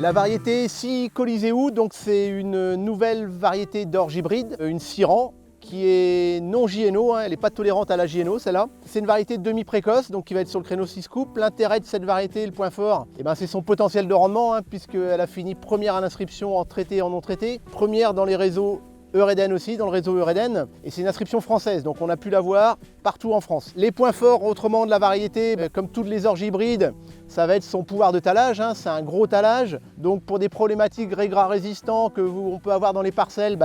La variété Coliseu, donc c'est une nouvelle variété d'orge hybride, une Siran, qui est non JNO, elle n'est pas tolérante à la JNO celle-là. C'est une variété demi-précoce, donc qui va être sur le créneau 6 coupes. L'intérêt de cette variété, le point fort, c'est son potentiel de rendement, puisqu'elle a fini première à l'inscription en traité et en non traité, première dans les réseaux Eureden aussi, dans le réseau Eureden, et c'est une inscription française, donc on a pu la voir partout en France. Les points forts autrement de la variété, comme toutes les orges hybrides, ça va être son pouvoir de talage, c'est un gros talage, donc pour des problématiques grès gras résistants qu'on peut avoir dans les parcelles,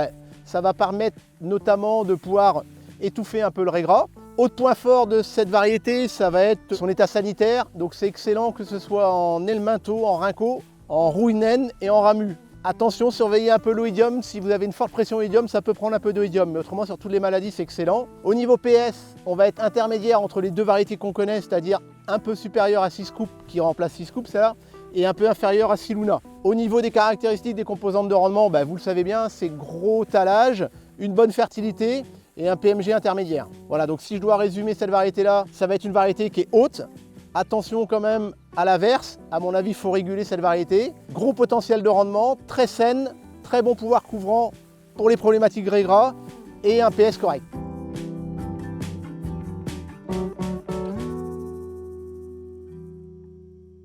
ça va permettre notamment de pouvoir étouffer un peu le régras. Autre point fort de cette variété, ça va être son état sanitaire, donc c'est excellent que ce soit en helminto, en rinco, en rouille naine et en ramu. Attention, surveillez un peu l'oïdium, si vous avez une forte pression oïdium, ça peut prendre un peu d'oïdium, mais autrement sur toutes les maladies c'est excellent. Au niveau PS, on va être intermédiaire entre les deux variétés qu'on connaît, c'est-à-dire un peu supérieur à 6 coupes, qui remplace 6 coupes celle-là, et un peu inférieur à Siluna. Au niveau des caractéristiques des composantes de rendement, vous le savez bien, c'est gros talage, une bonne fertilité et un PMG intermédiaire. Voilà, donc si je dois résumer cette variété-là, ça va être une variété qui est haute. Attention quand même à l'averse, à mon avis il faut réguler cette variété. Gros potentiel de rendement, très saine, très bon pouvoir couvrant pour les problématiques grès gras et un PS correct.